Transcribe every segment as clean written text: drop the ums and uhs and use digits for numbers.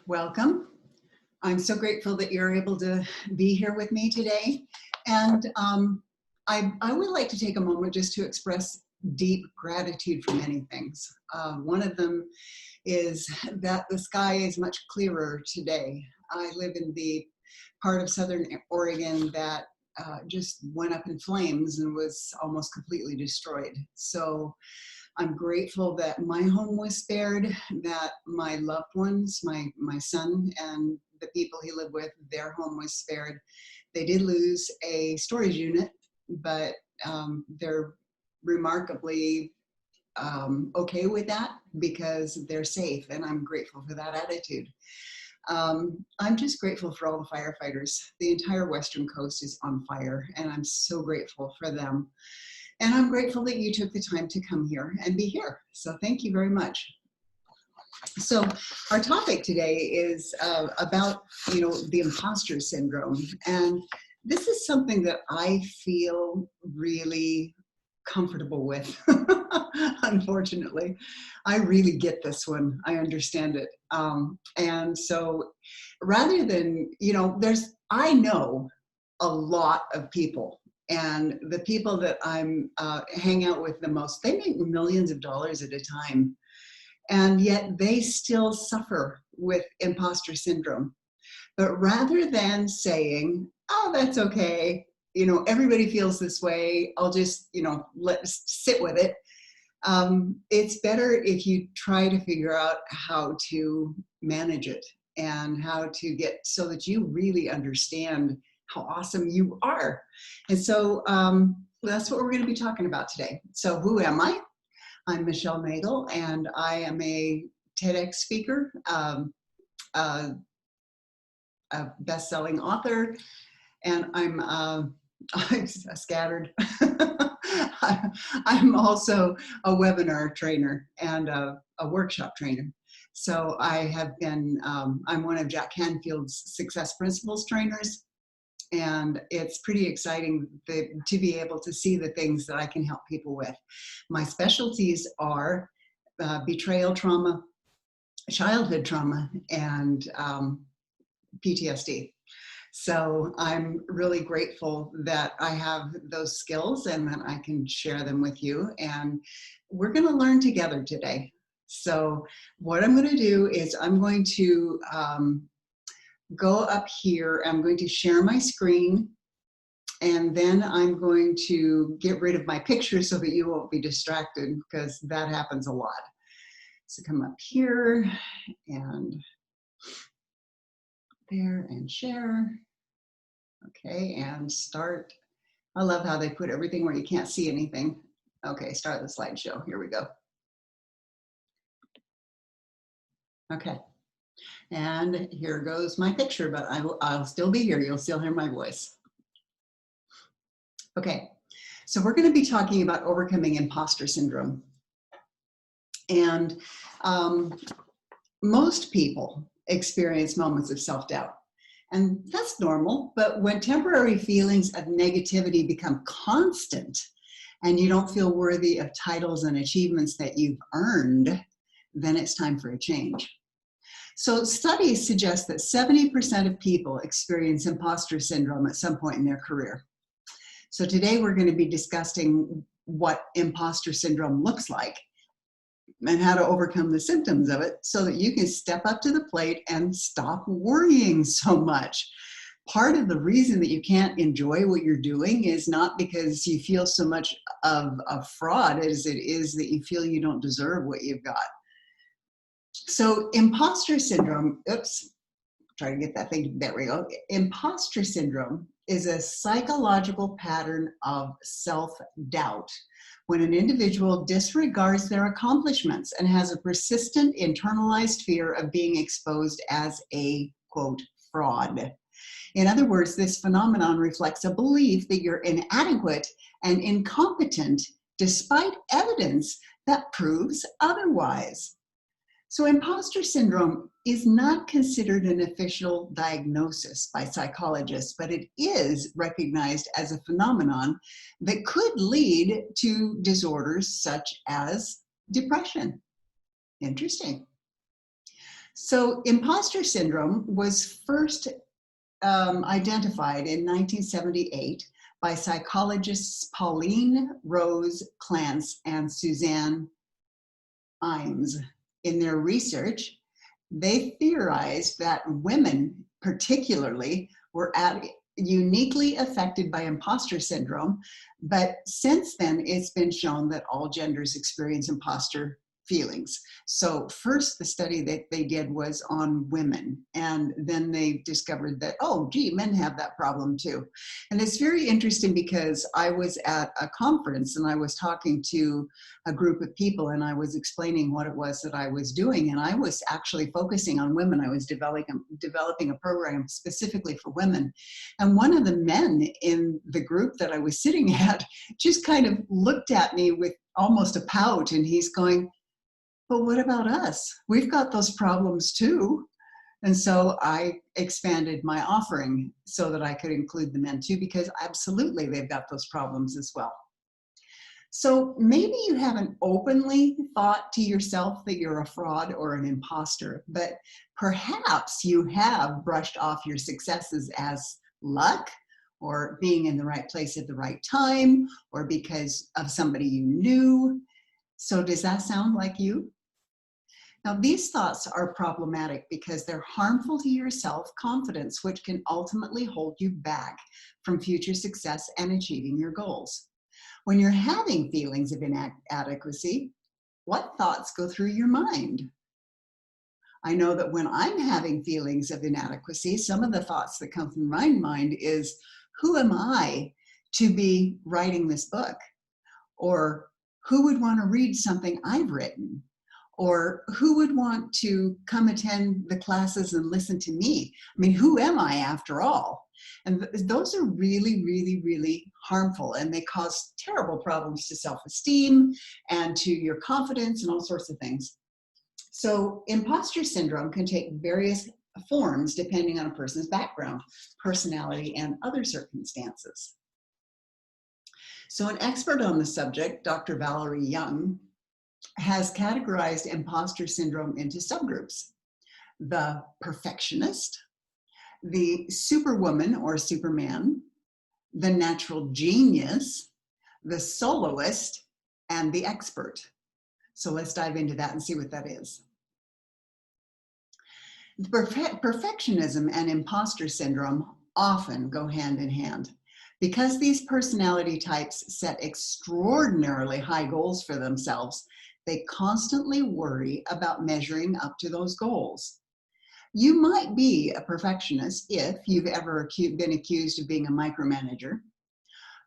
Welcome. I'm so grateful that you're able to be here with me today. And I would like to take a moment just to express deep gratitude for many things. One of them is that the sky is much clearer today. I live in the part of Southern Oregon that just went up in flames and was almost completely destroyed. So I'm grateful that my home was spared, that my loved ones, my son and the people he lived with, their home was spared. They did lose a storage unit, but they're remarkably okay with that because they're safe, and I'm grateful for that attitude. I'm just grateful for all the firefighters. The entire Western Coast is on fire, and I'm so grateful for them. And I'm grateful that you took the time to come here and be here. So thank you very much. So our topic today is about, the imposter syndrome. And this is something that I feel really comfortable with. Unfortunately, I really get this one. I understand it. And so rather than, I know a lot of people. And the people that I'm hang out with the most, they make millions of dollars at a time. And yet they still suffer with imposter syndrome. But rather than saying, oh, that's okay, everybody feels this way, I'll just, let's sit with it. It's better if you try to figure out how to manage it and how to get so that you really understand how awesome you are. And so that's what we're going to be talking about today. So who am I? I'm Michelle Nagel, and I am a TEDx speaker, a best-selling author, and I'm scattered. I'm also a webinar trainer and a workshop trainer. So I have been, I'm one of Jack Canfield's Success Principles trainers. And it's pretty exciting to be able to see the things that I can help people with. My specialties are betrayal trauma, childhood trauma, and PTSD. So I'm really grateful that I have those skills and that I can share them with you. And we're going to learn together today. So what I'm going to do is I'm going to go up here. I'm going to share my screen, and then I'm going to get rid of my picture so that you won't be distracted, because that happens a lot. So come up here and there and share. Okay, and start. I love how they put everything where you can't see anything. Okay, start the slideshow. Here we go. Okay. And here goes my picture, but I'll still be here. You'll still hear my voice. Okay, so we're going to be talking about overcoming imposter syndrome. And most people experience moments of self-doubt. And that's normal, but when temporary feelings of negativity become constant and you don't feel worthy of titles and achievements that you've earned, then it's time for a change. So studies suggest that 70% of people experience imposter syndrome at some point in their career. So today we're going to be discussing what imposter syndrome looks like and how to overcome the symptoms of it so that you can step up to the plate and stop worrying so much. Part of the reason that you can't enjoy what you're doing is not because you feel so much of a fraud as it is that you feel you don't deserve what you've got. So imposter syndrome, try to get that thing, there we go. Imposter syndrome is a psychological pattern of self-doubt when an individual disregards their accomplishments and has a persistent internalized fear of being exposed as a, quote, fraud. In other words, this phenomenon reflects a belief that you're inadequate and incompetent despite evidence that proves otherwise. So imposter syndrome is not considered an official diagnosis by psychologists, but it is recognized as a phenomenon that could lead to disorders such as depression. Interesting. So imposter syndrome was first identified in 1978 by psychologists Pauline Rose Clance and Suzanne Imes. In their research, they theorized that women particularly were uniquely affected by imposter syndrome, but since then it's been shown that all genders experience imposter feelings. So first the study that they did was on women, and then they discovered that, oh gee, men have that problem too. And it's very interesting because I was at a conference and I was talking to a group of people and I was explaining what it was that I was doing, and I was actually focusing on women. I was developing a program specifically for women. And one of the men in the group that I was sitting at just kind of looked at me with almost a pout, and he's going, but what about us? We've got those problems too. And so I expanded my offering so that I could include the men too, because absolutely they've got those problems as well. So maybe you haven't openly thought to yourself that you're a fraud or an imposter, but perhaps you have brushed off your successes as luck, or being in the right place at the right time, or because of somebody you knew. So does that sound like you? Now, these thoughts are problematic because they're harmful to your self-confidence, which can ultimately hold you back from future success and achieving your goals. When you're having feelings of inadequacy, what thoughts go through your mind? I know that when I'm having feelings of inadequacy, some of the thoughts that come from my mind is, who am I to be writing this book? Or who would want to read something I've written? Or who would want to come attend the classes and listen to me? I mean, who am I after all? And those are really, really, really harmful, and they cause terrible problems to self-esteem and to your confidence and all sorts of things. So imposter syndrome can take various forms depending on a person's background, personality, and other circumstances. So an expert on the subject, Dr. Valerie Young, has categorized imposter syndrome into subgroups: the perfectionist, the superwoman or superman, the natural genius, the soloist, and the expert. So let's dive into that and see what that is. Perfectionism and imposter syndrome often go hand in hand. Because these personality types set extraordinarily high goals for themselves, they constantly worry about measuring up to those goals. You might be a perfectionist if you've ever been accused of being a micromanager.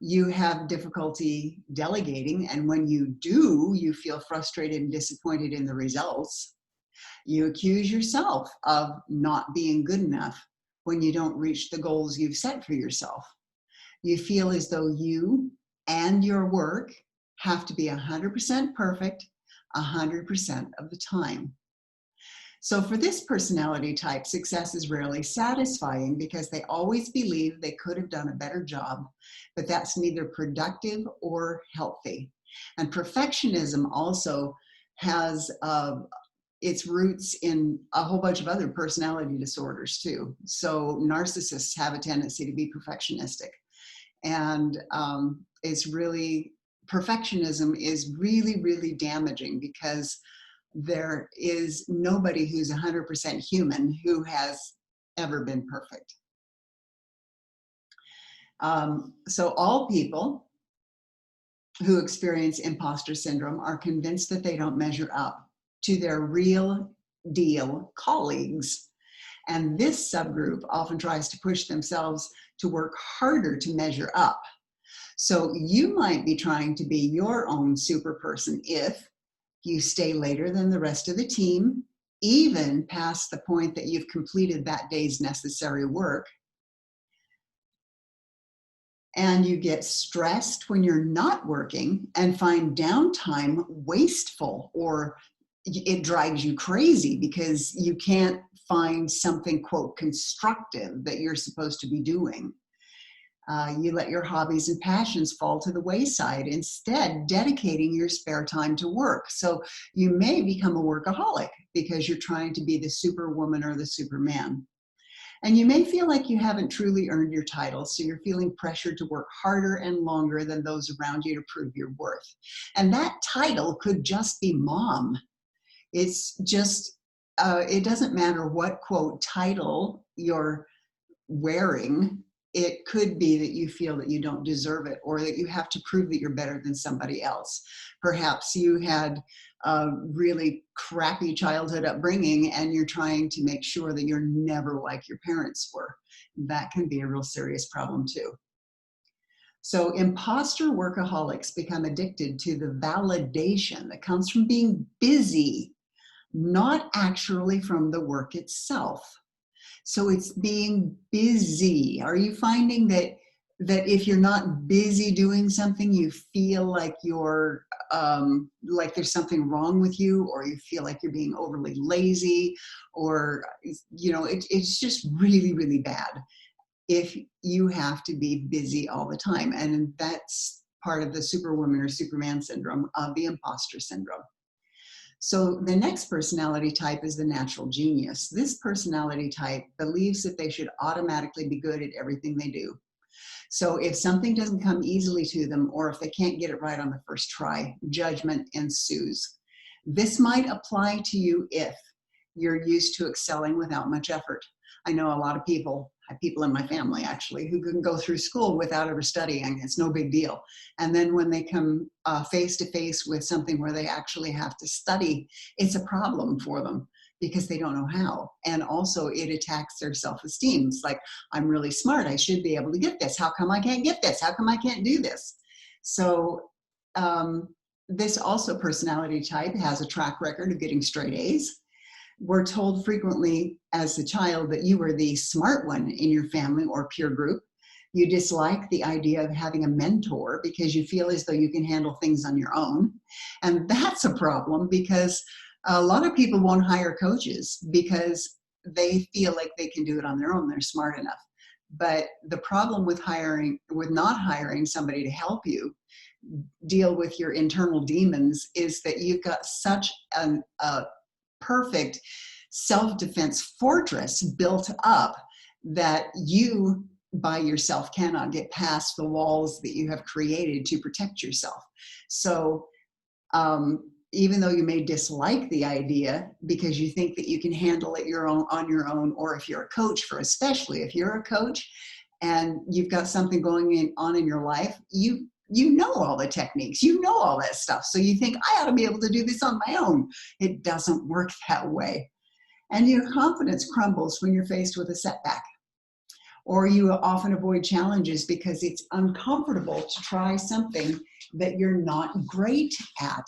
You have difficulty delegating, and when you do, you feel frustrated and disappointed in the results. You accuse yourself of not being good enough when you don't reach the goals you've set for yourself. You feel as though you and your work have to be 100% perfect 100% of the time. So for this personality type, success is rarely satisfying because they always believe they could have done a better job, but that's neither productive or healthy. And perfectionism also has its roots in a whole bunch of other personality disorders too. So narcissists have a tendency to be perfectionistic. And perfectionism is really, really damaging because there is nobody who's 100% human who has ever been perfect. So all people who experience imposter syndrome are convinced that they don't measure up to their real deal colleagues. And this subgroup often tries to push themselves to work harder to measure up. So you might be trying to be your own super person if you stay later than the rest of the team, even past the point that you've completed that day's necessary work. And you get stressed when you're not working and find downtime wasteful, or it drives you crazy because you can't find something, quote, constructive that you're supposed to be doing. You let your hobbies and passions fall to the wayside, instead dedicating your spare time to work. So you may become a workaholic because you're trying to be the superwoman or the superman. And you may feel like you haven't truly earned your title, so you're feeling pressured to work harder and longer than those around you to prove your worth. And that title could just be mom. It's just, it doesn't matter what, quote, title you're wearing. It could be that you feel that you don't deserve it, or that you have to prove that you're better than somebody else. Perhaps you had a really crappy childhood upbringing and you're trying to make sure that you're never like your parents were. That can be a real serious problem too. So imposter workaholics become addicted to the validation that comes from being busy, not actually from the work itself. So it's being busy. Are you finding that if you're not busy doing something, you feel like you're like there's something wrong with you, or you feel like you're being overly lazy, or it's just really, really bad if you have to be busy all the time. And that's part of the superwoman or superman syndrome of the imposter syndrome. So the next personality type is the natural genius. This personality type believes that they should automatically be good at everything they do. So if something doesn't come easily to them, or if they can't get it right on the first try, judgment ensues. This might apply to you if you're used to excelling without much effort. I know a lot of people in my family actually, who can go through school without ever studying. It's no big deal. And then when they come face to face with something where they actually have to study, it's a problem for them because they don't know how. And also it attacks their self-esteem. It's like, I'm really smart. I should be able to get this. How come I can't get this? How come I can't do this? So this also personality type has a track record of getting straight A's. We're told frequently as a child that you were the smart one in your family or peer group. You dislike the idea of having a mentor because you feel as though you can handle things on your own. And that's a problem because a lot of people won't hire coaches because they feel like they can do it on their own. They're smart enough. But the problem with not hiring somebody to help you deal with your internal demons is that you've got such a perfect self-defense fortress built up that you by yourself cannot get past the walls that you have created to protect yourself. So even though you may dislike the idea because you think that you can handle it on your own, or if you're a coach, especially if you're a coach and you've got something going on in your life, you know all the techniques, you know all that stuff. So you think, I ought to be able to do this on my own. It doesn't work that way. And your confidence crumbles when you're faced with a setback. Or you often avoid challenges because it's uncomfortable to try something that you're not great at.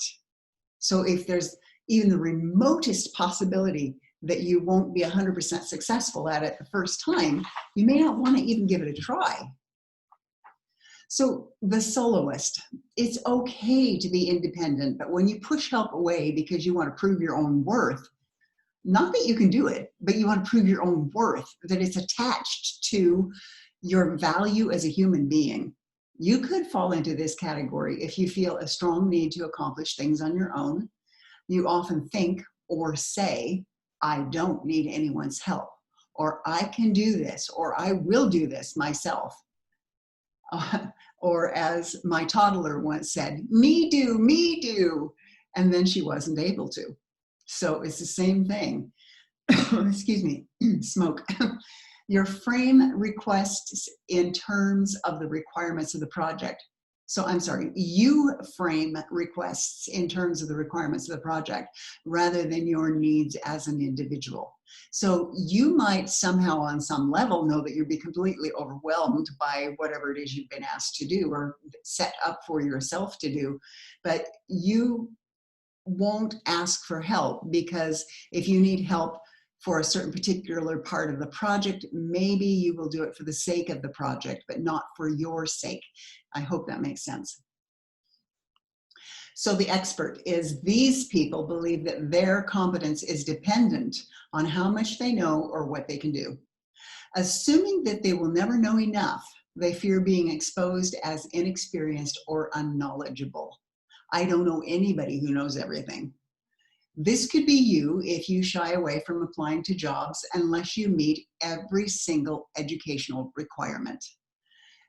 So if there's even the remotest possibility that you won't be 100% successful at it the first time, you may not want to even give it a try. So the soloist, it's okay to be independent, but when you push help away because you want to prove your own worth, not that you can do it, but you want to prove your own worth, that it's attached to your value as a human being. You could fall into this category if you feel a strong need to accomplish things on your own. You often think or say, I don't need anyone's help, or I can do this, or I will do this myself. Or as my toddler once said, me do. And then she wasn't able to. So it's the same thing. Excuse me, smoke. Your frame requests in terms of the requirements of the project. So I'm sorry, you frame requests in terms of the requirements of the project rather than your needs as an individual. So you might somehow on some level know that you'll be completely overwhelmed by whatever it is you've been asked to do or set up for yourself to do, but you won't ask for help because if you need help for a certain particular part of the project, maybe you will do it for the sake of the project, but not for your sake. I hope that makes sense. So the expert is these people believe that their competence is dependent on how much they know or what they can do. Assuming that they will never know enough, They fear being exposed as inexperienced or unknowledgeable. I don't know anybody who knows everything. This could be you if you shy away from applying to jobs unless you meet every single educational requirement.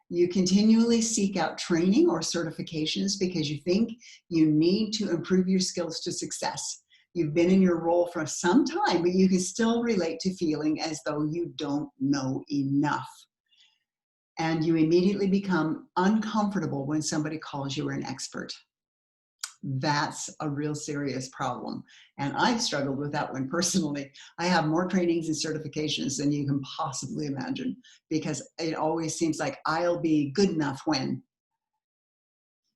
You continually seek out training or certifications because you think you need to improve your skills to success. You've been in your role for some time, but you can still relate to feeling as though you don't know enough. And you immediately become uncomfortable when somebody calls you an expert. That's a real serious problem. And I've struggled with that one personally. I have more trainings and certifications than you can possibly imagine, because it always seems like I'll be good enough when.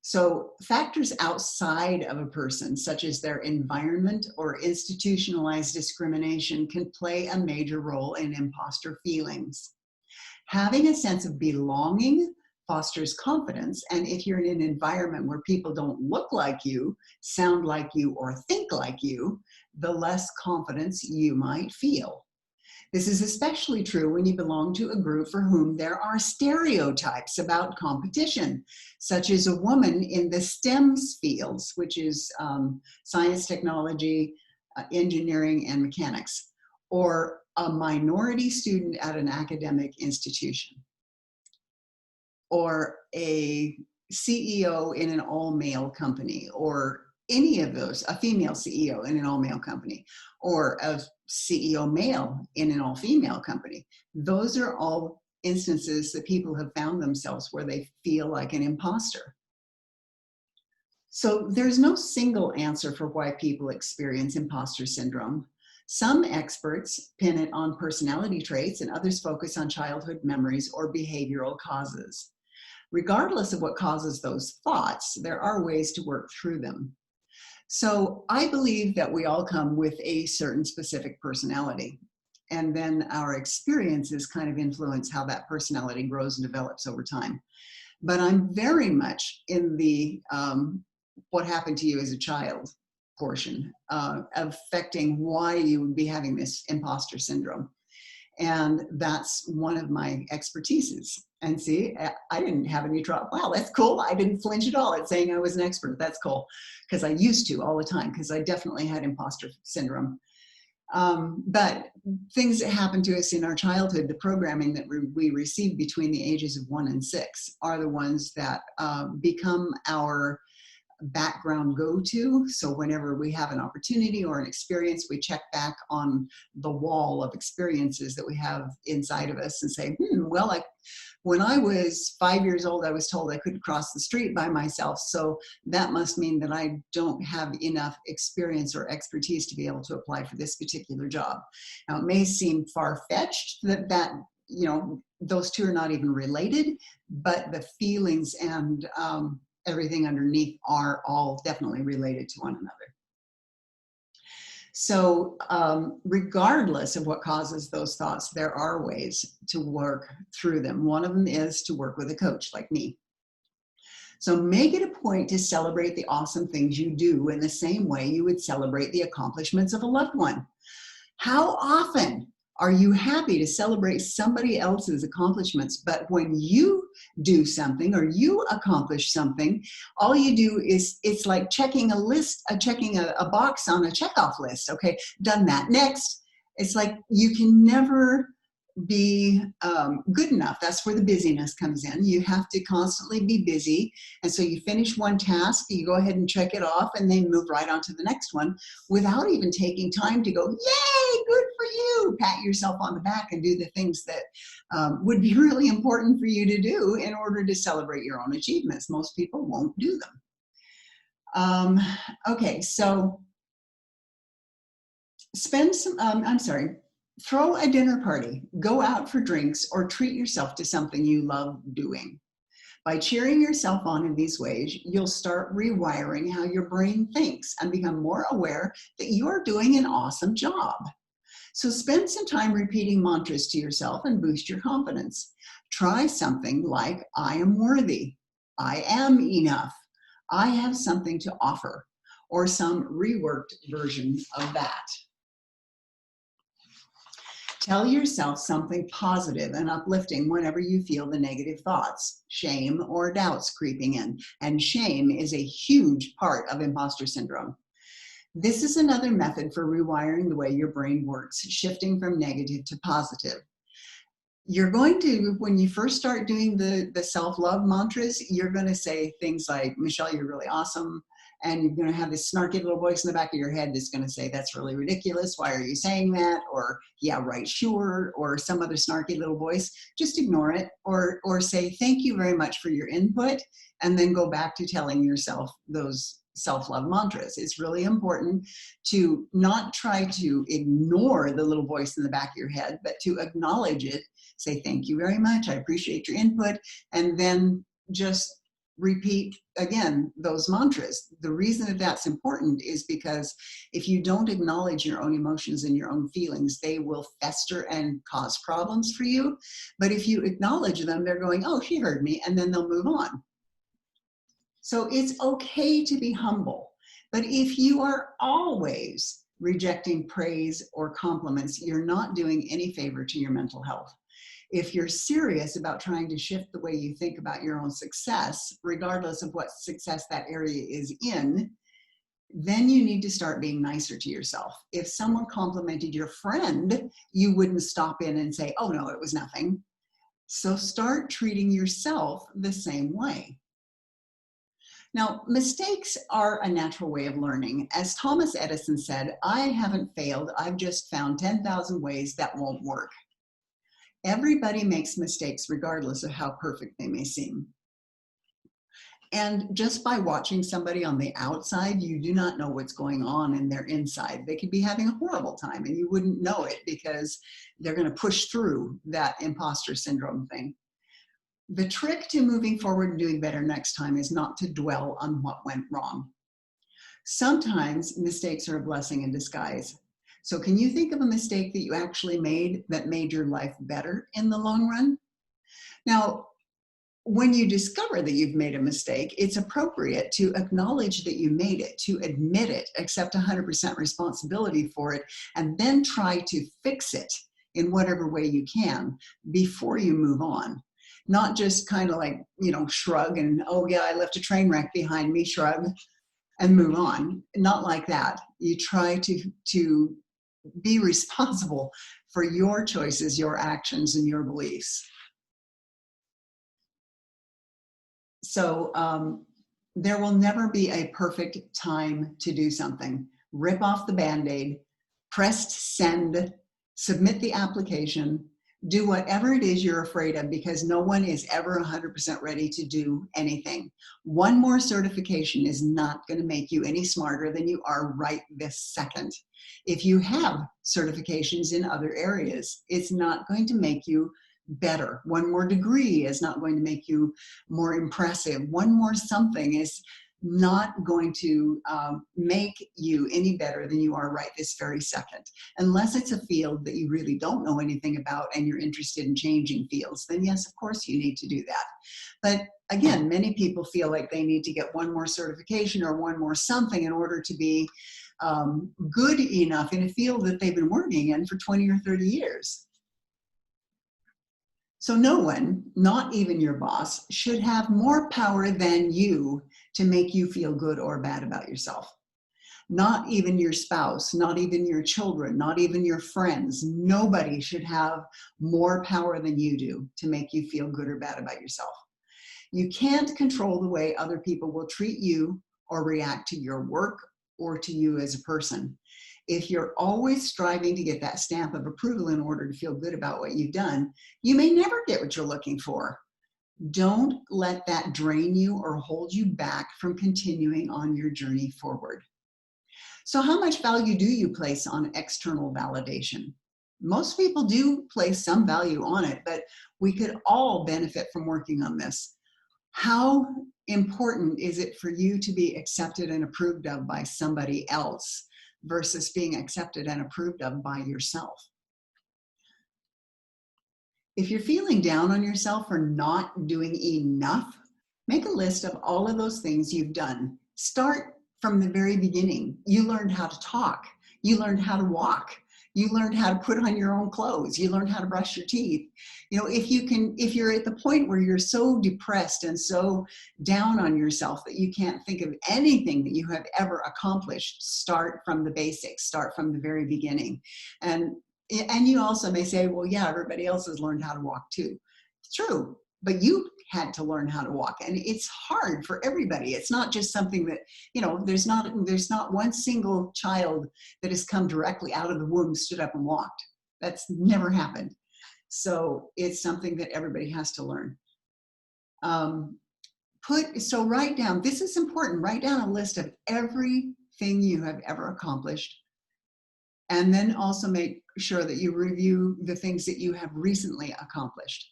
So factors outside of a person, such as their environment or institutionalized discrimination, can play a major role in imposter feelings. Having a sense of belonging fosters confidence, and if you're in an environment where people don't look like you, sound like you, or think like you, the less confidence you might feel. This is especially true when you belong to a group for whom there are stereotypes about competition, such as a woman in the STEM fields, which is science, technology, engineering, and mechanics, or a minority student at an academic institution, or a CEO in an all-male company, or any of those, a female CEO in an all-male company, or a CEO male in an all-female company. Those are all instances that people have found themselves where they feel like an imposter. So there's no single answer for why people experience imposter syndrome. Some experts pin it on personality traits, and others focus on childhood memories or behavioral causes. Regardless of what causes those thoughts, there are ways to work through them. So I believe that we all come with a certain specific personality, and then our experiences kind of influence how that personality grows and develops over time. But I'm very much in the what happened to you as a child portion, affecting why you would be having this imposter syndrome. And that's one of my expertises. And see, I didn't have any trouble. Wow, that's cool. I didn't flinch at all at saying I was an expert. That's cool, because I used to all the time, because I definitely had imposter syndrome. But things that happen to us in our childhood, the programming that we receive between the ages of 1 and 6, are the ones that become our background go-to. So whenever we have an opportunity or an experience, we check back on the wall of experiences that we have inside of us and say, well, like when I was 5 years old, I was told I couldn't cross the street by myself. So that must mean that I don't have enough experience or expertise to be able to apply for this particular job. Now, it may seem far-fetched that those two are not even related, but the feelings and everything underneath are all definitely related to one another. So regardless of what causes those thoughts, there are ways to work through them. One of them is to work with a coach like me. So make it a point to celebrate the awesome things you do in the same way you would celebrate the accomplishments of a loved one. How often are you happy to celebrate somebody else's accomplishments, but when you do something or you accomplish something, all you do is, it's like checking a list, checking a box on a checkoff list. Okay, done that. Next. It's like you can never be good enough. That's where the busyness comes in. You have to constantly be busy. And so you finish one task, you go ahead and check it off, and then move right on to the next one without even taking time to go, yay, good for you, pat yourself on the back and do the things that would be really important for you to do in order to celebrate your own achievements. Most people won't do them. Okay, so throw a dinner party, go out for drinks, or treat yourself to something you love doing. By cheering yourself on in these ways, you'll start rewiring how your brain thinks and become more aware that you're doing an awesome job. So spend some time repeating mantras to yourself and boost your confidence. Try something like, I am worthy, I am enough, I have something to offer, or some reworked version of that. Tell yourself something positive and uplifting whenever you feel the negative thoughts, shame, or doubts creeping in. And shame is a huge part of imposter syndrome. This is another method for rewiring the way your brain works, shifting from negative to positive. You're going to, when you first start doing the self-love mantras, you're going to say things like, Michelle, you're really awesome. And you're going to have this snarky little voice in the back of your head that's going to say, that's really ridiculous. Why are you saying that? Or, yeah, right, sure. Or some other snarky little voice. Just ignore it, or say, thank you very much for your input. And then go back to telling yourself those self-love mantras. It's really important to not try to ignore the little voice in the back of your head, but to acknowledge it. Say, thank you very much. I appreciate your input. And then just repeat again those mantras. The reason that that's important is because if you don't acknowledge your own emotions and your own feelings, they will fester and cause problems for you. But if you acknowledge them, they're going, oh, she heard me, and then they'll move on. So it's okay to be humble. But if you are always rejecting praise or compliments, you're not doing any favor to your mental health. If you're serious about trying to shift the way you think about your own success, regardless of what success that area is in, then you need to start being nicer to yourself. If someone complimented your friend, you wouldn't stop in and say, oh no, it was nothing. So start treating yourself the same way. Now, mistakes are a natural way of learning. As Thomas Edison said, I haven't failed, I've just found 10,000 ways that won't work. Everybody makes mistakes regardless of how perfect they may seem. And just by watching somebody on the outside, you do not know what's going on in their inside. They could be having a horrible time and you wouldn't know it because they're going to push through that imposter syndrome thing. The trick to moving forward and doing better next time is not to dwell on what went wrong. Sometimes mistakes are a blessing in disguise. So can you think of a mistake that you actually made that made your life better in the long run? Now, when you discover that you've made a mistake, it's appropriate to acknowledge that you made it, to admit it, accept 100% responsibility for it, and then try to fix it in whatever way you can before you move on. Not just kind of like, shrug and, oh yeah, I left a train wreck behind me, shrug, and move on. Not like that. You try to be responsible for your choices, your actions, and your beliefs. So there will never be a perfect time to do something. Rip off the Band-Aid, press send, submit the application, do whatever it is you're afraid of, because no one is ever 100% ready to do anything. One more certification is not going to make you any smarter than you are right this second. If you have certifications in other areas, it's not going to make you better. One more degree is not going to make you more impressive. One more something is not going to make you any better than you are right this very second. Unless it's a field that you really don't know anything about and you're interested in changing fields, then yes, of course you need to do that. But again, many people feel like they need to get one more certification or one more something in order to be good enough in a field that they've been working in for 20 or 30 years. So no one, not even your boss, should have more power than you to make you feel good or bad about yourself. Not even your spouse, not even your children, not even your friends. Nobody should have more power than you do to make you feel good or bad about yourself. You can't control the way other people will treat you or react to your work or to you as a person. If you're always striving to get that stamp of approval in order to feel good about what you've done, you may never get what you're looking for. Don't let that drain you or hold you back from continuing on your journey forward. So how much value do you place on external validation? Most people do place some value on it, but we could all benefit from working on this. How important is it for you to be accepted and approved of by somebody else versus being accepted and approved of by yourself? If you're feeling down on yourself for not doing enough, make a list of all of those things you've done. Start from the very beginning. You learned how to talk. You learned how to walk. You learned how to put on your own clothes. You learned how to brush your teeth. You know, if you're at the point where you're so depressed and so down on yourself that you can't think of anything that you have ever accomplished, start from the basics, start from the very beginning. And you also may say, well, yeah, everybody else has learned how to walk too. It's true, but you had to learn how to walk, and it's hard for everybody. It's not just something that, you know, there's not one single child that has come directly out of the womb, stood up and walked. That's never happened. So it's something that everybody has to learn. So write down, this is important, write down a list of everything you have ever accomplished. And then also make sure that you review the things that you have recently accomplished.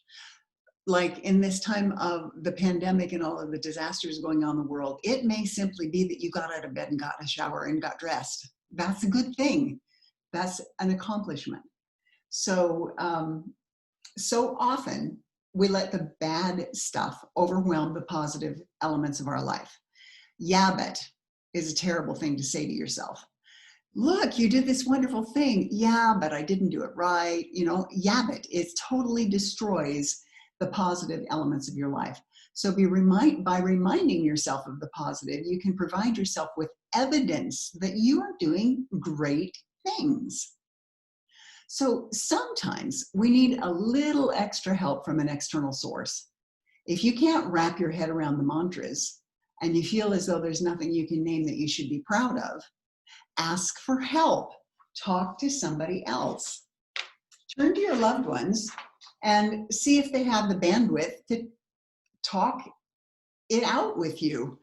Like in this time of the pandemic and all of the disasters going on in the world, it may simply be that you got out of bed and got a shower and got dressed. That's a good thing. That's an accomplishment. So, so often we let the bad stuff overwhelm the positive elements of our life. Yeah, but is a terrible thing to say to yourself. Look, you did this wonderful thing. Yeah, but I didn't do it right. You know, yeah, but it totally destroys the positive elements of your life. So by reminding yourself of the positive, you can provide yourself with evidence that you are doing great things. So sometimes we need a little extra help from an external source. If you can't wrap your head around the mantras and you feel as though there's nothing you can name that you should be proud of, ask for help. Talk to somebody else. Turn to your loved ones and see if they have the bandwidth to talk it out with you.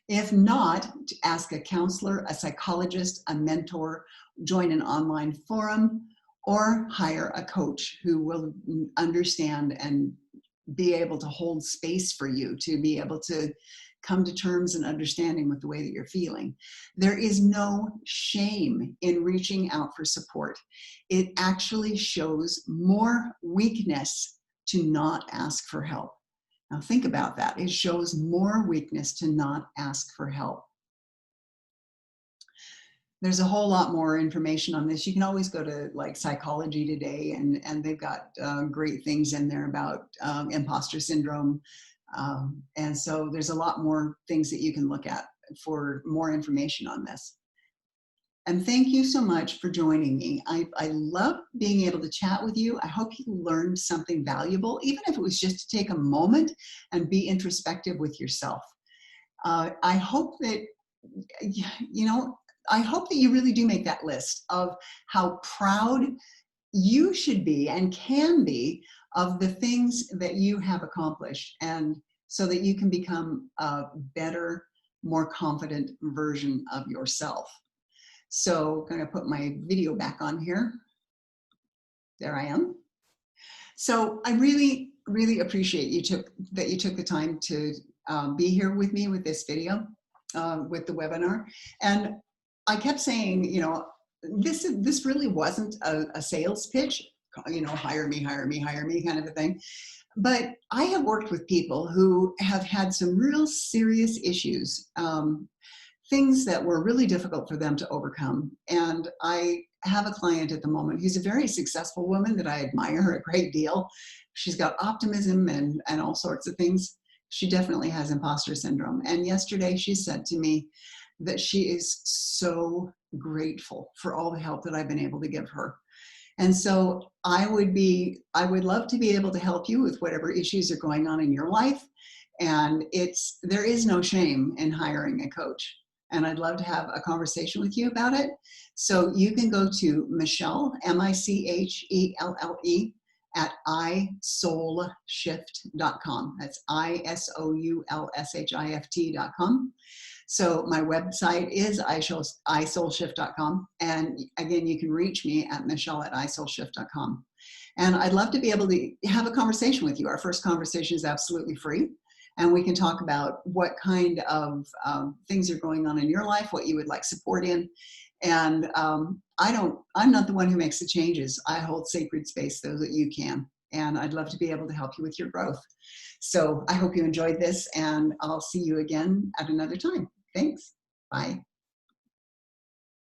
If not, ask a counselor, a psychologist, a mentor, join an online forum, or hire a coach who will understand and be able to hold space for you to be able to come to terms and understanding with the way that you're feeling. There is no shame in reaching out for support. It actually shows more weakness to not ask for help. Now think about that. It shows more weakness to not ask for help. There's a whole lot more information on this. You can always go to like Psychology Today, and they've got great things in there about imposter syndrome. And so there's a lot more things that you can look at for more information on this. And thank you so much for joining me. I love being able to chat with you. I hope you learned something valuable, even if it was just to take a moment and be introspective with yourself. I hope that, you know, I hope that you really do make that list of how proud you should be and can be of the things that you have accomplished, and so that you can become a better, more confident version of yourself. So I'm going to put my video back on here. There I am. So I really, really appreciate that you took the time to be here with me with this video, with the webinar. And I kept saying, you know, this really wasn't a sales pitch, you know, hire me kind of a thing. But I have worked with people who have had some real serious issues, things that were really difficult for them to overcome. And I have a client at the moment who's a very successful woman that I admire a great deal. She's got optimism and all sorts of things. She definitely has imposter syndrome. And yesterday she said to me that she is so grateful for all the help that I've been able to give her. And so I would love to be able to help you with whatever issues are going on in your life. And there is no shame in hiring a coach. And I'd love to have a conversation with you about it. So you can go to Michelle, M-I-C-H-E-L-L-E, at isoulshift.com. That's isoulshift.com. So my website is isoulshift.com. And again, you can reach me at michelle@isoulshift.com. And I'd love to be able to have a conversation with you. Our first conversation is absolutely free. And we can talk about what kind of things are going on in your life, what you would like support in. And I'm not the one who makes the changes. I hold sacred space so that you can. And I'd love to be able to help you with your growth. So I hope you enjoyed this, and I'll see you again at another time. Thanks. Bye.